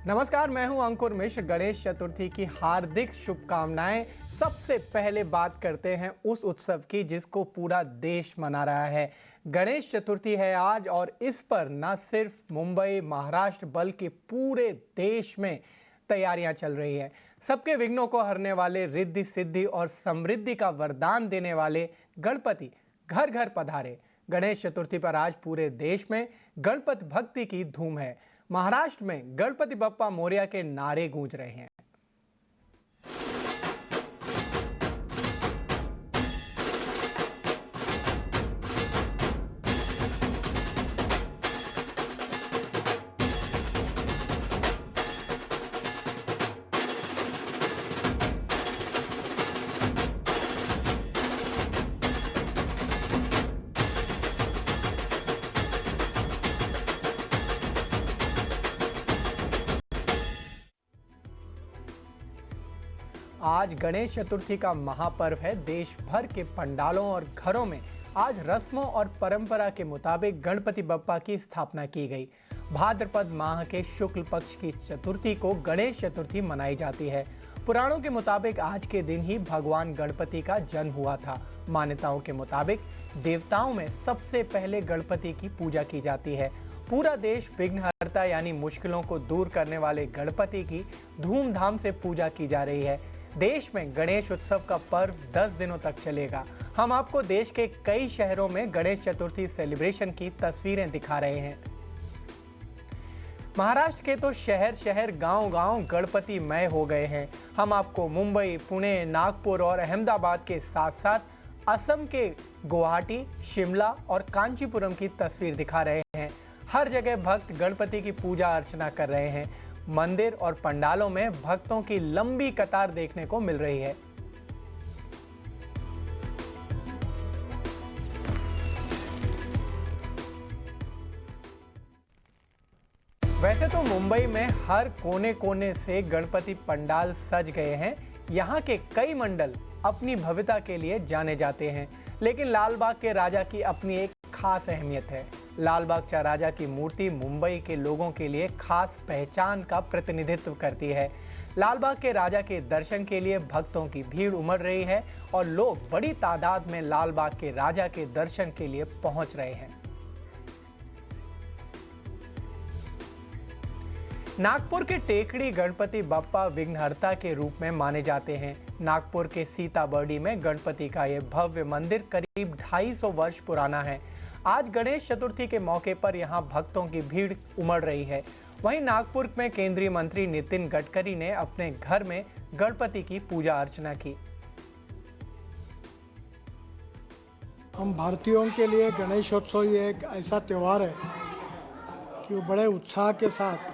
नमस्कार, मैं हूं अंकुर मिश्र। गणेश चतुर्थी की हार्दिक शुभकामनाएं। सबसे पहले बात करते हैं उस उत्सव की जिसको पूरा देश मना रहा है। गणेश चतुर्थी है आज और इस पर न सिर्फ मुंबई, महाराष्ट्र बल्कि पूरे देश में तैयारियां चल रही है। सबके विघ्नों को हरने वाले, रिद्धि सिद्धि और समृद्धि का वरदान देने वाले गणपति घर घर पधारे। गणेश चतुर्थी पर आज पूरे देश में गणपति भक्ति की धूम है। महाराष्ट्र में गणपति बप्पा मोरया के नारे गूंज रहे हैं। आज गणेश चतुर्थी का महापर्व है। देश भर के पंडालों और घरों में आज रस्मों और परंपरा के मुताबिक गणपति बप्पा की स्थापना की गई। भाद्रपद माह के शुक्ल पक्ष की चतुर्थी को गणेश चतुर्थी मनाई जाती है। पुराणों के मुताबिक आज के दिन ही भगवान गणपति का जन्म हुआ था। मान्यताओं के मुताबिक देवताओं में सबसे पहले गणपति की पूजा की जाती है। पूरा देश विघ्नहर्ता यानी मुश्किलों को दूर करने वाले गणपति की धूमधाम से पूजा की जा रही है। देश में गणेश उत्सव का पर्व 10 दिनों तक चलेगा। हम आपको देश के कई शहरों में गणेश चतुर्थी सेलिब्रेशन की तस्वीरें दिखा रहे हैं। महाराष्ट्र के तो शहर शहर, गांव गांव गणपति मय हो गए हैं। हम आपको मुंबई, पुणे, नागपुर और अहमदाबाद के साथ साथ असम के गुवाहाटी, शिमला और कांचीपुरम की तस्वीर दिखा रहे हैं। हर जगह भक्त गणपति की पूजा अर्चना कर रहे हैं। मंदिर और पंडालों में भक्तों की लंबी कतार देखने को मिल रही है। वैसे तो मुंबई में हर कोने कोने से गणपति पंडाल सज गए हैं। यहाँ के कई मंडल अपनी भव्यता के लिए जाने जाते हैं, लेकिन लालबाग के राजा की अपनी एक खास अहमियत है। लालबाग चा राजा की मूर्ति मुंबई के लोगों के लिए खास पहचान का प्रतिनिधित्व करती है। लालबाग के राजा के दर्शन के लिए भक्तों की भीड़ उमड़ रही है और लोग बड़ी तादाद में लालबाग के राजा के दर्शन के लिए पहुंच रहे हैं। नागपुर के टेकड़ी गणपति बप्पा विघ्नहर्ता के रूप में माने जाते हैं। नागपुर के सीताबर्डी में गणपति का यह भव्य मंदिर करीब 250 वर्ष पुराना है। आज गणेश चतुर्थी के मौके पर यहां भक्तों की भीड़ उमड़ रही है। वहीं नागपुर में केंद्रीय मंत्री नितिन गडकरी ने अपने घर में गणपति की पूजा अर्चना की। हम भारतीयों के लिए गणेशोत्सव ये एक ऐसा त्यौहार है कि वो बड़े उत्साह के साथ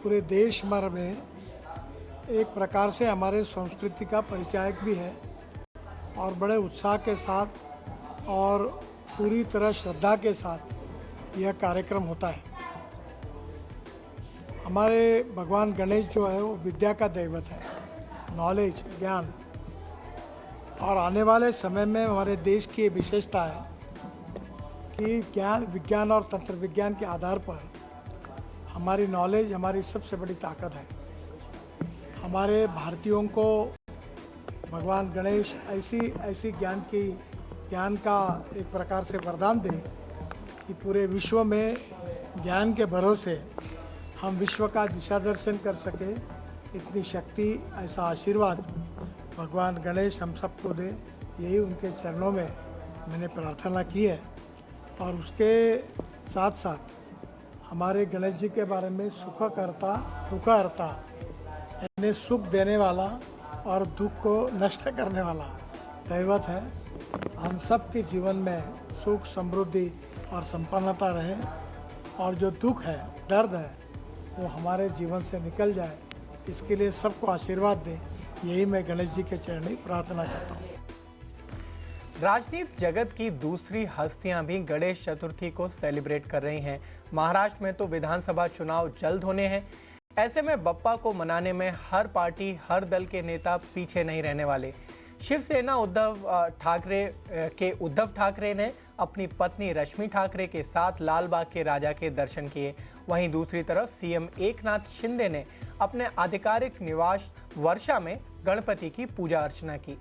पूरे देश भर में एक प्रकार से हमारे संस्कृति का परिचायक भी है और बड़े उत्साह के साथ और पूरी तरह श्रद्धा के साथ यह कार्यक्रम होता है। हमारे भगवान गणेश जो है वो विद्या का दैवत है, नॉलेज, ज्ञान। और आने वाले समय में हमारे देश की विशेषता है कि ज्ञान, विज्ञान और तंत्र विज्ञान के आधार पर हमारी नॉलेज हमारी सबसे बड़ी ताकत है। हमारे भारतीयों को भगवान गणेश ऐसी ज्ञान का एक प्रकार से वरदान दे कि पूरे विश्व में ज्ञान के भरोसे हम विश्व का दिशा दर्शन कर सके। इतनी शक्ति, ऐसा आशीर्वाद भगवान गणेश हम सबको दे, यही उनके चरणों में मैंने प्रार्थना की है। और उसके साथ साथ हमारे गणेश जी के बारे में सुखकर्ता दुखहर्ता यानी सुख देने वाला और दुख को नष्ट करने वाला दैवत है। हम सबके जीवन में सुख, समृद्धि और संपन्नता रहे और जो दुख है, दर्द है, वो हमारे जीवन से निकल जाए, इसके लिए सबको आशीर्वाद दें, यही मैं गणेश जी के चरणी प्रार्थना करता हूँ। राजनीति जगत की दूसरी हस्तियां भी गणेश चतुर्थी को सेलिब्रेट कर रही हैं। महाराष्ट्र में तो विधानसभा चुनाव जल्द होने हैं। ऐसे में बप्पा को मनाने में हर पार्टी, हर दल के नेता पीछे नहीं रहने वाले। शिवसेना उद्धव ठाकरे ने अपनी पत्नी रश्मि ठाकरे के साथ लालबाग के राजा के दर्शन किए। वहीं दूसरी तरफ सीएम एकनाथ शिंदे ने अपने आधिकारिक निवास वर्षा में गणपति की पूजा अर्चना की।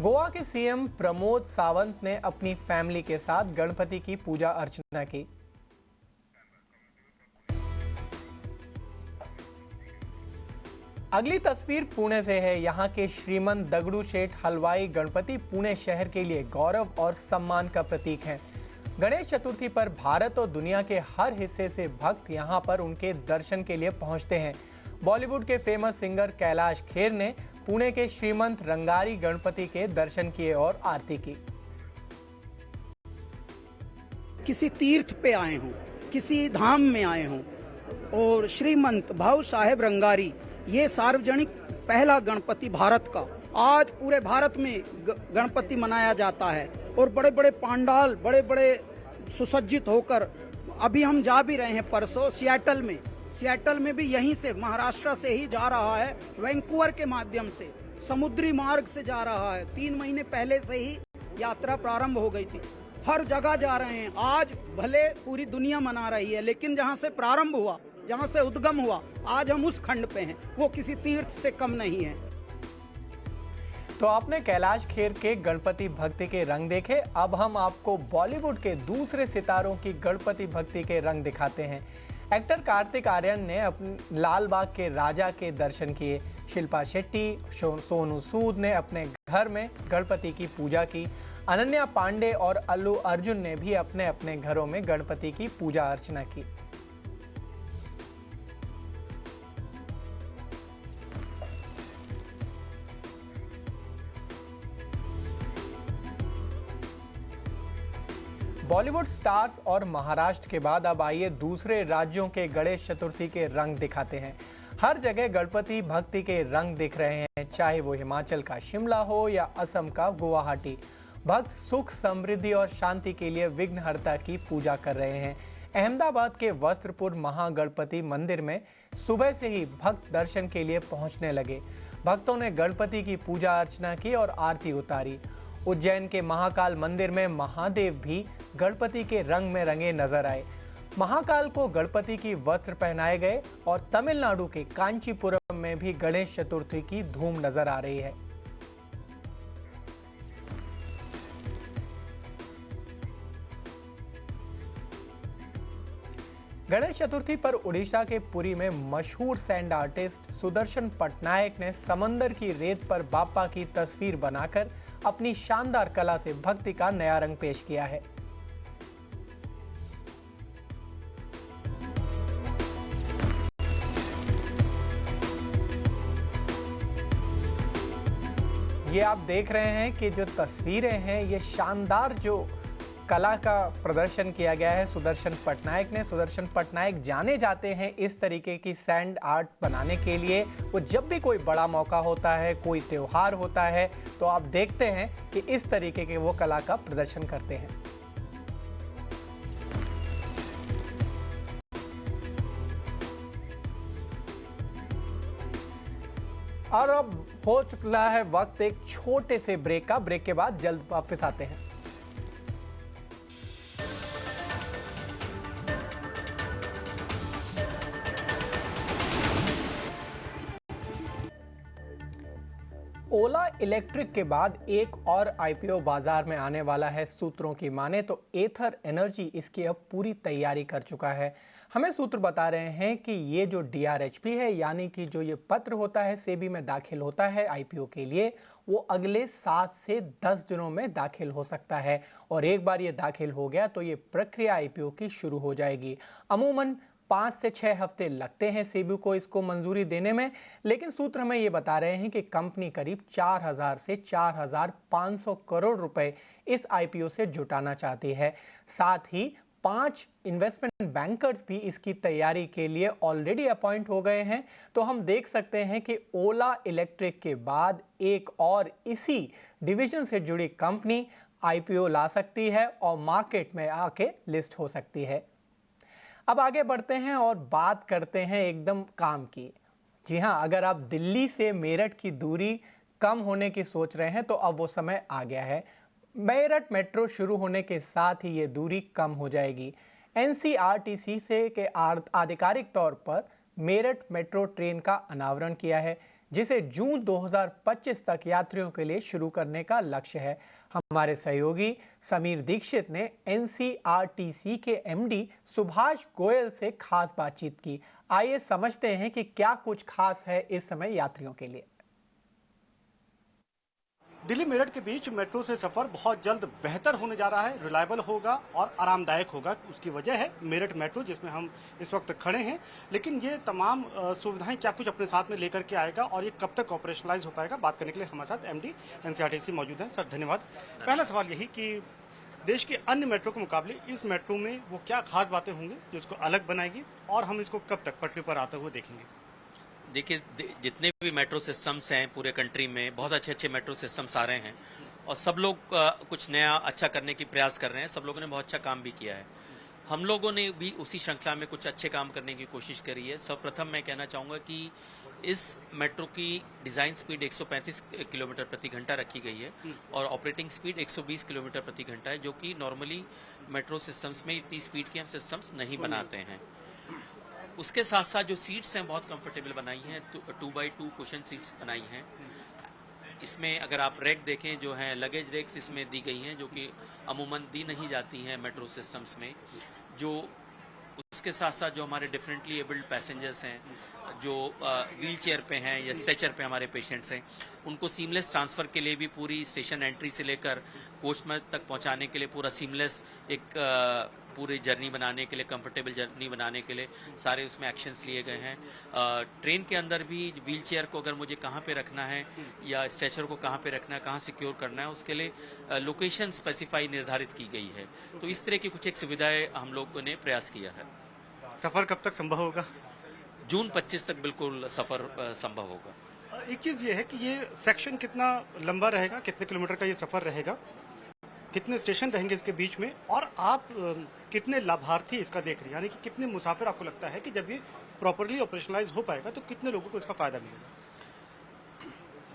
गोवा के सीएम प्रमोद सावंत ने अपनी फैमिली के साथ गणपति की पूजा अर्चना की। अगली तस्वीर पुणे से है। यहाँ के श्रीमंत दगड़ू-शेठ हलवाई गणपति पुणे शहर के लिए गौरव और सम्मान का प्रतीक हैं। गणेश चतुर्थी पर भारत और दुनिया के हर हिस्से से भक्त यहाँ पर उनके दर्शन के लिए पहुँचते हैं। बॉलीवुड के फेमस सिंगर कैलाश खेर ने पुणे के श्रीमंत रंगारी गणपति के दर्शन किए और आरती की। किसी तीर्थ पे आए हों, किसी धाम में आए हों और श्रीमंत भाऊ साहेब रंगारी, ये सार्वजनिक पहला गणपति भारत का, आज पूरे भारत में गणपति मनाया जाता है और बड़े बड़े पांडाल, बड़े बड़े सुसज्जित होकर, अभी हम जा भी रहे हैं परसों सियाटल में भी यहीं से, महाराष्ट्र से ही जा रहा है, वैंकूवर के माध्यम से, समुद्री मार्ग से जा रहा है। 3 महीने पहले से ही यात्रा प्रारंभ हो गई थी। हर जगह जा रहे हैं। आज भले पूरी दुनिया मना रही है, लेकिन जहाँ से प्रारंभ हुआ, जहाँ से उद्गम हुआ, आज हम उस खंड पे हैं। वो किसी तीर्थ से कम नहीं है। तो आपने कैलाश खेर के गणपति भक्ति के रंग देखे। अब हम आपको बॉलीवुड के दूसरे सितारों की गणपति भक्ति के रंग दिखाते हैं। एक्टर कार्तिक आर्यन ने अपने लालबाग के राजा के दर्शन किए। शिल्पा शेट्टी, सोनू सूद ने अपने घर में गणपति की पूजा की। अनन्या पांडे और अल्लू अर्जुन ने भी अपने अपने घरों में गणपति की पूजा अर्चना की। बॉलीवुड स्टार्स और महाराष्ट्र के बाद अब आइए दूसरे राज्यों के गणेश चतुर्थी के रंग दिखाते हैं। हर जगह गणपति भक्ति के रंग दिख रहे हैं, चाहे वो हिमाचल का शिमला हो या असम का गुवाहाटी। भक्त सुख, समृद्धि और शांति के लिए विघ्नहर्ता की पूजा कर रहे हैं। अहमदाबाद के वस्त्रपुर महागणपति मंदिर में सुबह से ही भक्त दर्शन के लिए पहुंचने लगे। भक्तों ने गणपति की पूजा अर्चना की और आरती उतारी। उज्जैन के महाकाल मंदिर में महादेव भी गणपति के रंग में रंगे नजर आए। महाकाल को गणपति की वस्त्र पहनाए गए और तमिलनाडु के कांचीपुरम में भी गणेश चतुर्थी की धूम नजर आ रही है। गणेश चतुर्थी पर उड़ीसा के पुरी में मशहूर सैंड आर्टिस्ट सुदर्शन पटनायक ने समंदर की रेत पर बाप्पा की तस्वीर बनाकर अपनी शानदार कला से भक्ति का नया रंग पेश किया है। ये आप देख रहे हैं कि जो तस्वीरें हैं, ये शानदार जो कला का प्रदर्शन किया गया है सुदर्शन पटनायक ने। सुदर्शन पटनायक जाने जाते हैं इस तरीके की सैंड आर्ट बनाने के लिए। वो जब भी कोई बड़ा मौका होता है, कोई त्योहार होता है, तो आप देखते हैं कि इस तरीके के वो कला का प्रदर्शन करते हैं। और अब हो चुका है वक्त एक छोटे से ब्रेक का। ब्रेक के बाद जल्द वापस आते हैं। ओला इलेक्ट्रिक के बाद एक और आईपीओ बाजार में आने वाला है। सूत्रों की माने तो एथर एनर्जी इसकी अब पूरी तैयारी कर चुका है। हमें सूत्र बता रहे हैं कि ये जो DRHP है, यानी कि जो ये पत्र होता है सेबी में दाखिल होता है आईपीओ के लिए, वो अगले 7 से 10 दिनों में दाखिल हो सकता है। और एक बार ये दाखिल हो गया तो ये प्रक्रिया आईपीओ की शुरू हो जाएगी। अमूमन 5 से 6 हफ्ते लगते हैं सेबी को इसको मंजूरी देने में, लेकिन सूत्र हमें ये बता रहे हैं कि कंपनी करीब 4000 से 4500 करोड़ रुपए इस आईपीओ से जुटाना चाहती है। साथ ही 5 इन्वेस्टमेंट बैंकर्स भी इसकी तैयारी के लिए ऑलरेडी अपॉइंट हो गए हैं। तो हम देख सकते हैं कि ओला इलेक्ट्रिक के बाद एक और इसी डिवीजन से जुड़ी कंपनी आईपीओ ला सकती है और मार्केट में आके लिस्ट हो सकती है। अब आगे बढ़ते हैं और बात करते हैं एकदम काम की। जी हाँ, अगर आप दिल्ली से मेरठ की दूरी कम होने की सोच रहे हैं तो अब वो समय आ गया है। मेरठ मेट्रो शुरू होने के साथ ही ये दूरी कम हो जाएगी। एनसीआरटीसी से के आधिकारिक तौर पर मेरठ मेट्रो ट्रेन का अनावरण किया है, जिसे जून 2025 तक यात्रियों के लिए शुरू करने का लक्ष्य है। हमारे सहयोगी समीर दीक्षित ने एनसीआरटीसी के एमडी सुभाष गोयल से खास बातचीत की। आइए समझते हैं कि क्या कुछ खास है इस समय यात्रियों के लिए। दिल्ली मेरठ के बीच मेट्रो से सफर बहुत जल्द बेहतर होने जा रहा है, रिलायबल होगा और आरामदायक होगा। उसकी वजह है मेरठ मेट्रो, जिसमें हम इस वक्त खड़े हैं। लेकिन ये तमाम सुविधाएं क्या कुछ अपने साथ में लेकर के आएगा और ये कब तक ऑपरेशनलाइज हो पाएगा, बात करने के लिए हमारे साथ एमडी एनसीआरटीसी मौजूद हैं। सर धन्यवाद। पहला सवाल यही कि देश के अन्य मेट्रो के मुकाबले इस मेट्रो में वो क्या खास बातें होंगी जो इसको अलग बनाएगी और हम इसको कब तक पटरी पर आते हुए देखेंगे? देखिए, जितने भी मेट्रो सिस्टम्स हैं पूरे कंट्री में, बहुत अच्छे अच्छे मेट्रो सिस्टम्स आ रहे हैं और सब लोग कुछ नया अच्छा करने की प्रयास कर रहे हैं। सब लोगों ने बहुत अच्छा काम भी किया है। हम लोगों ने भी उसी श्रृंखला में कुछ अच्छे काम करने की कोशिश करी है। सर्वप्रथम मैं कहना चाहूँगा कि इस मेट्रो की डिज़ाइन स्पीड 135 किलोमीटर प्रति घंटा रखी गई है और ऑपरेटिंग स्पीड 120 किलोमीटर प्रति घंटा है, जो कि नॉर्मली मेट्रो सिस्टम्स में इतनी स्पीड के हम सिस्टम्स नहीं बनाते हैं। उसके साथ साथ जो सीट्स हैं बहुत कंफर्टेबल बनाई हैं, 2x2 कुशन सीट्स बनाई हैं। इसमें अगर आप रैक देखें जो हैं लगेज रैक्स इसमें दी गई हैं, जो कि अमूमन दी नहीं जाती हैं मेट्रो सिस्टम्स में। जो उसके साथ साथ जो हमारे डिफरेंटली एबल्ड पैसेंजर्स हैं, जो व्हील चेयर पे हैं या स्ट्रेचर पे हमारे पेशेंट्स हैं, उनको सीमलेस ट्रांसफ़र के लिए भी पूरी स्टेशन एंट्री से लेकर कोच में तक पहुंचाने के लिए पूरा सीमलेस एक पूरी जर्नी बनाने के लिए, कंफर्टेबल जर्नी बनाने के लिए सारे उसमें एक्शंस लिए गए हैं। ट्रेन के अंदर भी व्हील चेयर को अगर मुझे कहाँ पे रखना है या स्ट्रेचर को कहाँ पे रखना है, कहाँ सिक्योर करना है, उसके लिए लोकेशन स्पेसिफाई निर्धारित की गई है। तो इस तरह की कुछ एक सुविधाएं हम लोगों ने प्रयास किया है। सफर कब तक संभव होगा? जून 25 तक बिल्कुल सफर संभव होगा। एक चीज ये है कि ये सेक्शन कितना लंबा रहेगा, कितने किलोमीटर का ये सफर रहेगा, कितने स्टेशन रहेंगे इसके बीच में, और आप कितने लाभार्थी इसका देख रहे हैं, यानी कि कितने मुसाफिर आपको लगता है कि जब ये प्रॉपरली ऑपरेशनलाइज हो पाएगा तो कितने लोगों को इसका फायदा मिलेगा?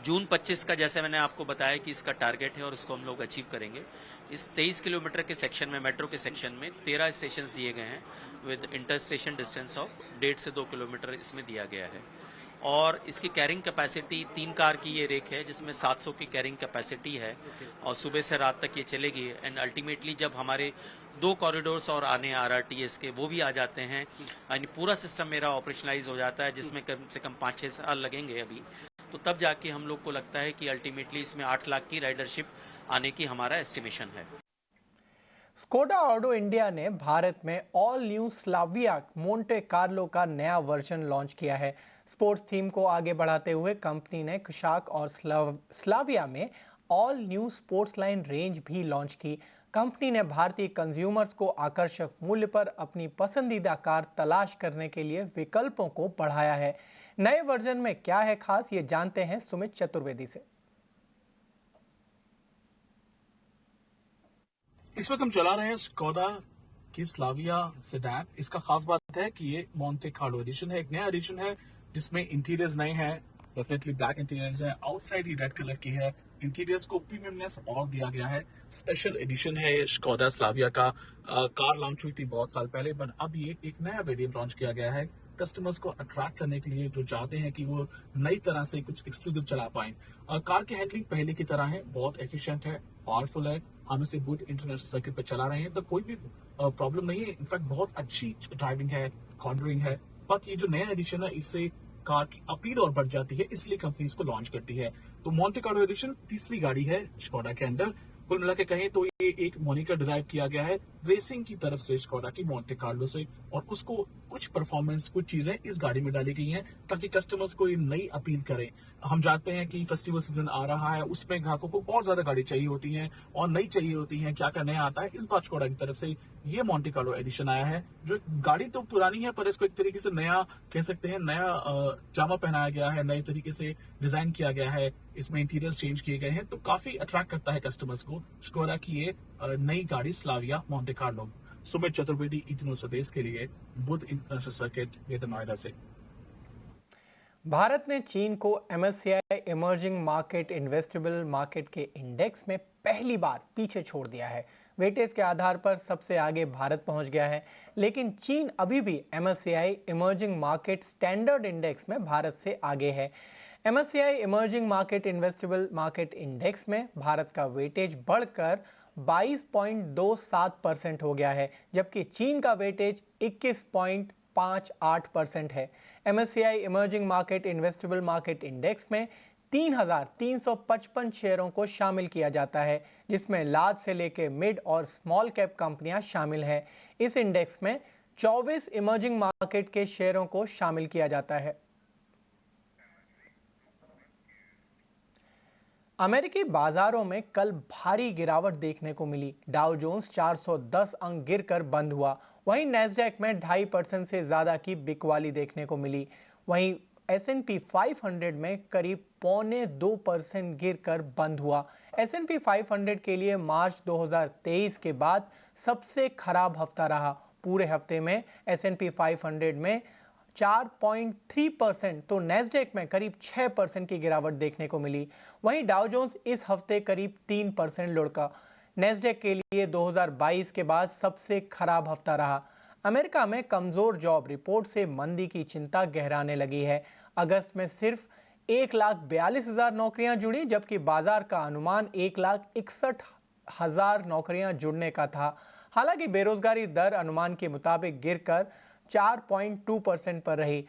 जून 25 का जैसे मैंने आपको बताया कि इसका टारगेट है और उसको हम लोग अचीव करेंगे। इस 23 किलोमीटर के सेक्शन में, मेट्रो के सेक्शन में 13 स्टेशन दिए गए हैं with inter station distance of 1.5 से 2 किलोमीटर इसमें दिया गया है। और इसकी कैरिंग कैपेसिटी 3 कार की ये रेक है, जिसमें 700 की कैरिंग कैपेसिटी है और सुबह से रात तक ये चलेगी। एंड अल्टीमेटली जब हमारे 2 कॉरिडोर्स और आने RRTS के वो भी आ जाते हैं, यानी पूरा सिस्टम मेरा ऑपरेशनलाइज हो जाता है, जिसमें कम से कम 5-6 साल लगेंगे अभी, तो तब जाके हम लोग को लगता है कि अल्टीमेटली इसमें 8 लाख की राइडरशिप आने की हमारा एस्टिमेशन है। स्कोडा ऑटो इंडिया ने भारत में all new Slavia Monte Carlo का नया वर्जन लॉन्च किया है। स्पोर्ट्स थीम को आगे बढ़ाते हुए कंपनी ने कुशाक और स्लाविया में all new sports line range भी लॉन्च की। कंपनी ने भारतीय कंज्यूमर्स को आकर्षक मूल्य पर अपनी पसंदीदा कार तलाश करने के लिए विकल्पों को बढ़ाया है। नए वर्जन में क्या है खास, ये जानते हैं सुमित चतुर्वेदी से। इस वक्त हम चला रहे हैं स्कोडा की स्लाविया सेडान। इसका खास बात है कि ये मोंटे कार्लो एडिशन है, एक नया एडिशन है जिसमें इंटीरियर्स नए हैं, डेफिनेटली ब्लैक इंटीरियर्स है, आउटसाइड ही रेड कलर की है। इंटीरियर्स को प्रीमियमनेस और दिया गया है। स्पेशल एडिशन है ये स्कोडा स्लाविया का। कार लॉन्च हुई थी बहुत साल पहले, पर अब ये एक नया वेरिएंट लॉन्च किया गया है कस्टमर्स को अट्रैक्ट करने के लिए, जो चाहते हैं कि वो नई तरह से कुछ एक्सक्लूसिव चला पाएं। कार की हैंडलिंग पहले की तरह है, बहुत एफिशिएंट है, पावरफुल है। हम इसे बुध इंटरनेशनल सर्किट पे चला रहे हैं तो कोई भी प्रॉब्लम नहीं है। इनफैक्ट बहुत अच्छी ड्राइविंग है, कॉर्नरिंग है। बट ये जो नया एडिशन है इससे कार की अपील और बढ़ जाती है, इसलिए कंपनी इसको लॉन्च करती है। तो मोंटे कार्लो एडिशन तीसरी गाड़ी है स्कोडा के अंदर। कुल मिला के कहें तो ये एक मोनिकर डिराइव किया गया है रेसिंग की तरफ से स्कोडा की मोंटे कार्लो से, और उसको कुछ परफॉर्मेंस, कुछ चीजें इस गाड़ी में डाली गई हैं ताकि कस्टमर्स को ये नई अपील करें। हम जानते हैं कि फेस्टिवल सीजन आ रहा है, उसमें ग्राहकों को बहुत ज्यादा गाड़ी चाहिए होती है और नई चाहिए होती है, क्या क्या नया आता है। इस बार स्कोडा की तरफ से ये मोंटे कार्लो एडिशन आया है, जो गाड़ी तो पुरानी है पर इसको एक तरीके से नया कह सकते हैं, नया जामा पहनाया गया है, नए तरीके से डिजाइन किया गया है। इसमें इंटीरियर चेंज किए गए हैं तो काफी अट्रैक्ट करता है कस्टमर्स को स्कोडा की ये नई गाड़ी Slavia Monte Carlo. Sumit Chaturvedi, ET news स्वदेश के लिए बुध इंटरनेशनल सर्किट, नोएडा से। भारत ने चीन को MSCI emerging market investable market के इंडेक्स में पहली बार पीछे छोड़ दिया है। वेटेज के आधार पर सबसे आगे भारत पहुंच गया है, लेकिन चीन अभी भी MSCI emerging market standard index में भारत से आगे है। MSCI emerging market investable market index में भारत का वेटेज बढ़कर 22.27% हो गया है, जबकि चीन का वेटेज 21.58% है। MSCI emerging market investable market index में 3,355 शेयरों को शामिल किया जाता है, जिसमें लार्ज से लेकर मिड और स्मॉल कैप कंपनियां शामिल हैं। इस इंडेक्स में 24 इमर्जिंग मार्केट के शेयरों को शामिल किया जाता है। अमेरिकी बाजारों में कल भारी गिरावट देखने को मिली। डाउ जोन्स 410 अंक गिरकर बंद हुआ। वहीं नैस्डैक में 2.5% से ज्यादा की बिकवाली देखने को मिली। वहीं S&P 500 में करीब 0.25% गिरकर बंद हुआ। S&P 500 के लिए मार्च 2023 के बाद सबसे खराब हफ्ता रहा। पूरे हफ्ते में S&P 500 में 4.3% तो नैस्डैक में करीब 6% की गिरावट देखने को मिली। वहीं डाउ जोन्स इस हफ्ते करीब 3% लुढ़का। नैस्डैक के लिए 2022 के बाद सबसे खराब हफ्ता रहा। अमेरिका में कमजोर जॉब रिपोर्ट से मंदी की चिंता गहराने लगी है। अगस्त में सिर्फ 1,42,000 नौकरियां जुड़ी, जबकि बाजार का अनुमान 1,61,000 नौकरियां जुड़ने का था। हालांकि बेरोजगारी दर अनुमान के मुताबिक गिरकर 4.2% पर रही।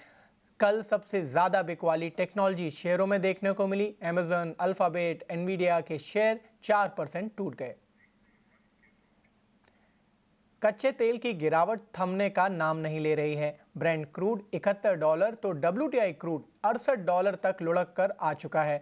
कल सबसे ज्यादा बिकवाली टेक्नोलॉजी शेयरों में देखने को मिली। Amazon, अल्फाबेट, एनवीडिया के शेयर 4% टूट गए। कच्चे तेल की गिरावट थमने का नाम नहीं ले रही है। ब्रेंट क्रूड $71 तो WTI क्रूड $68 तक लुढ़क कर आ चुका है।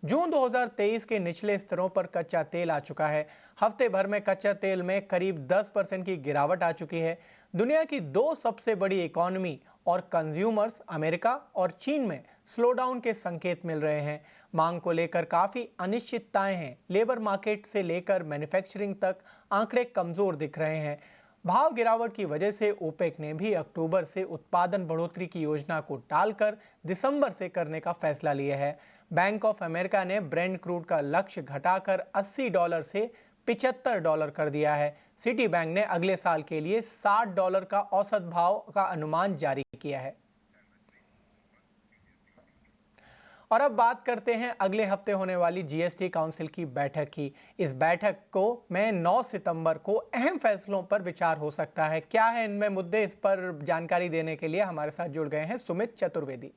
जून 2023 के निचले स्तरों पर कच्चा तेल आ चुका है। हफ्ते भर में कच्चा तेल में करीब 10% की गिरावट आ चुकी है। दुनिया की दो सबसे बड़ी इकोनॉमी और कंज्यूमर्स अमेरिका और चीन में स्लोडाउन के संकेत मिल रहे हैं। मांग को लेकर काफी अनिश्चितताएं हैं। लेबर मार्केट से लेकर मैन्युफैक्चरिंग तक आंकड़े कमजोर दिख रहे हैं। भाव गिरावट की वजह से ओपेक ने भी अक्टूबर से उत्पादन बढ़ोतरी की योजना को टालकर दिसंबर से करने का फैसला लिया है। बैंक ऑफ अमेरिका ने ब्रेंट क्रूड का लक्ष्य घटाकर $80 से $75 कर दिया है। सिटी बैंक ने अगले साल के लिए $60 का औसत भाव का अनुमान जारी किया है। और अब बात करते हैं अगले हफ्ते होने वाली जीएसटी काउंसिल की बैठक की। इस बैठक को में 9 सितंबर को अहम फैसलों पर विचार हो सकता है। क्या है इनमें मुद्दे, इस पर जानकारी देने के लिए हमारे साथ जुड़ गए हैं सुमित चतुर्वेदी।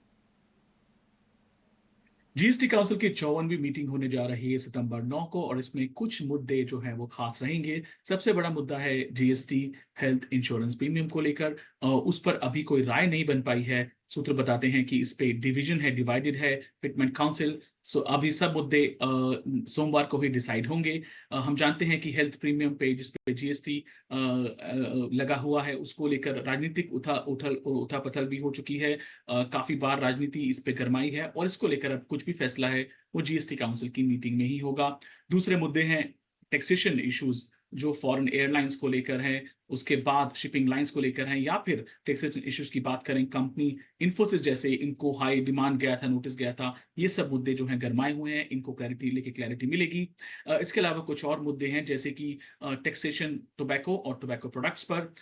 जीएसटी काउंसिल की 54वीं मीटिंग होने जा रही है सितंबर 9 को, और इसमें कुछ मुद्दे जो हैं वो खास रहेंगे। सबसे बड़ा मुद्दा है जीएसटी हेल्थ इंश्योरेंस प्रीमियम को लेकर। उस पर अभी कोई राय नहीं बन पाई है। सूत्र बताते हैं कि इस पे डिवीजन है, डिवाइडेड है फिटमेंट काउंसिल। सो अभी सब मुद्दे सोमवार को ही डिसाइड होंगे। हम जानते हैं कि हेल्थ प्रीमियम पे जिस पे जीएसटी लगा हुआ है, उसको लेकर राजनीतिक उथापथल भी हो चुकी है। काफी बार राजनीति इस पे गरमाई है, और इसको लेकर अब कुछ भी फैसला है वो जीएसटी काउंसिल की मीटिंग में ही होगा। दूसरे मुद्दे हैं टैक्सेशन इश्यूज, जो फॉरेन एयरलाइंस को लेकर है, उसके बाद शिपिंग लाइंस को लेकर है, या फिर टैक्सेशन इश्यूज की बात करें कंपनी इन्फोसिस जैसे, इनको हाई डिमांड गया था, नोटिस गया था। ये सब मुद्दे जो हैं गरमाए हुए हैं, इनको क्लैरिटी मिलेगी। इसके अलावा कुछ और मुद्दे हैं, जैसे कि टैक्सेशन टोबैको और टोबैको प्रोडक्ट्स पर।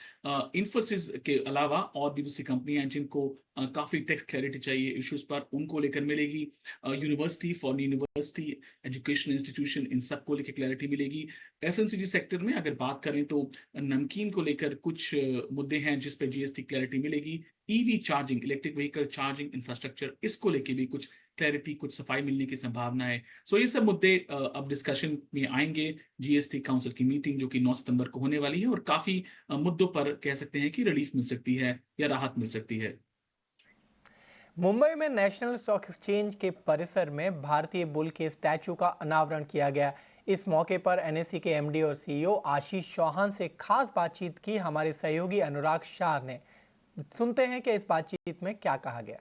इन्फोसिस के अलावा और भी दूसरी कंपनियां जिनको काफी टैक्स क्लैरिटी चाहिए इश्यूज पर, उनको लेकर मिलेगी। University, foreign university, education institution, इन सब को लेकर क्लैरिटी मिलेगी। एफएमसीजी सेक्टर में अगर बात करें तो नमकीन को लेकर कुछ मुद्दे हैं जिस पे जीएसटी क्लैरिटी मिलेगी। EV charging, electric vehicle charging infrastructure, इसको लेके भी कुछ क्लैरिटी, कुछ सफाई मिलने की संभावना है। सो ये सब मुद्दे अब डिस्कशन में आएंगे। जीएसटी काउंसिल की मीटिंग जो कि 9 सितंबर को होने वाली है, और काफी मुद्दों पर कह सकते हैं कि रिलीफ मिल सकती है या राहत मिल सकती है। मुंबई में नेशनल स्टॉक एक्सचेंज के परिसर में भारतीय बुल के स्टैचू का अनावरण किया गया। इस मौके पर एनएसई के एमडी और सीईओ आशीष चौहान से खास बातचीत की हमारे सहयोगी अनुराग शाह ने। सुनते हैं कि इस बातचीत में क्या कहा गया।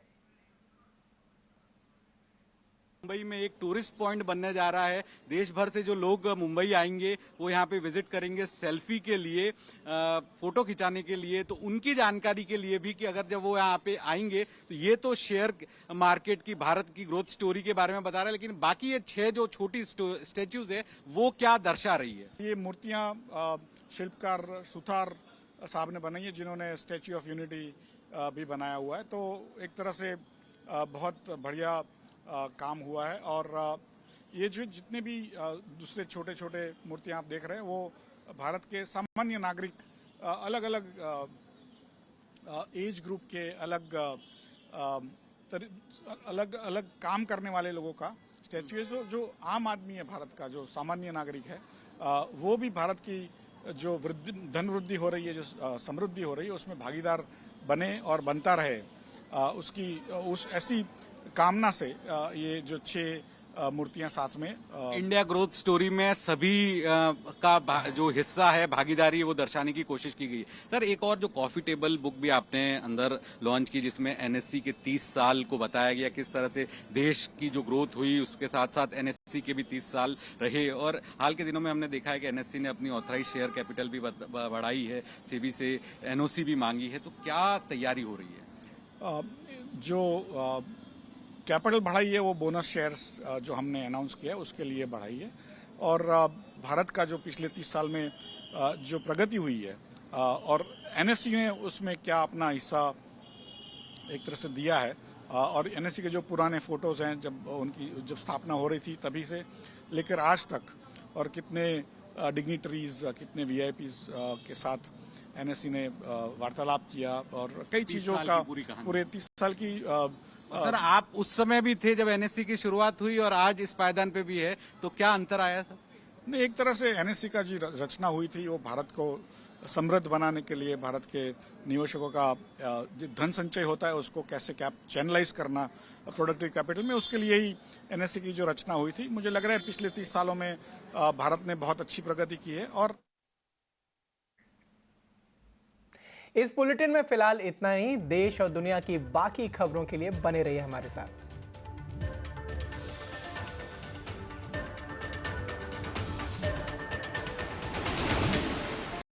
मुंबई में एक टूरिस्ट पॉइंट बनने जा रहा है। देश भर से जो लोग मुंबई आएंगे वो यहाँ पे विजिट करेंगे सेल्फी के लिए, फोटो खिंचाने के लिए, तो उनकी जानकारी के लिए भी कि अगर जब वो यहाँ पे आएंगे तो ये तो शेयर मार्केट की, भारत की ग्रोथ स्टोरी के बारे में बता रहा है, लेकिन बाकी ये 6 जो छोटी स्टेच्यूज है वो क्या दर्शा रही है? ये मूर्तियां शिल्पकार सुथार साहब ने बनाई है, जिन्होंने स्टैच्यू ऑफ यूनिटी भी बनाया हुआ है। तो एक तरह से बहुत बढ़िया काम हुआ है। और ये जो जितने भी दूसरे छोटे छोटे मूर्तियां आप देख रहे हैं वो भारत के सामान्य नागरिक, अलग अलग एज ग्रुप के, अलग अलग काम करने वाले लोगों का स्टैच्यू है। जो आम आदमी है भारत का, जो सामान्य नागरिक है, वो भी भारत की जो धन वृद्धि हो रही है, जो समृद्धि हो रही है, उसमें भागीदार बने और बनता रहे, उस ऐसी कामना से ये जो 6 मूर्तियां साथ में इंडिया ग्रोथ स्टोरी में सभी का जो हिस्सा है, भागीदारी, वो दर्शाने की कोशिश की गई। सर, एक और जो कॉफी टेबल बुक भी आपने अंदर लॉन्च की, जिसमें एनएससी के 30 साल को बताया गया, किस तरह से देश की जो ग्रोथ हुई, उसके साथ साथ एनएससी के भी 30 साल रहे। और हाल के दिनों में हमने देखा है कि एनएससी ने अपनी ऑथराइज शेयर कैपिटल भी बढ़ाई है, सेबी से एनओसी भी मांगी है। तो क्या तैयारी हो रही है? जो कैपिटल बढ़ाई है वो बोनस शेयर्स जो हमने अनाउंस किया है उसके लिए बढ़ाई है। और भारत का जो पिछले 30 साल में जो प्रगति हुई है, और एनएससी ने उसमें क्या अपना हिस्सा एक तरह से दिया है। और एनएससी के जो पुराने फोटोज हैं, जब स्थापना हो रही थी तभी से लेकर आज तक, और कितने डिग्निटरीज, कितने वीआईपीज के साथ एनएससी ने वार्तालाप किया, और कई चीजों का पूरे 30 साल की सर, आप उस समय भी थे जब एनएससी की शुरुआत हुई और आज इस पायदान पे भी है, तो क्या अंतर आया सर? नहीं, एक तरह से एनएससी का जो रचना हुई थी वो भारत को समृद्ध बनाने के लिए, भारत के निवेशकों का जो धन संचय होता है उसको कैसे चैनलाइज करना प्रोडक्टिव कैपिटल में, उसके लिए ही एनएससी की जो रचना हुई थी। मुझे लग रहा है पिछले 30 सालों में भारत ने बहुत अच्छी प्रगति की है। और इस बुलेटिन में फिलहाल इतना ही। देश और दुनिया की बाकी खबरों के लिए बने रहिए हमारे साथ।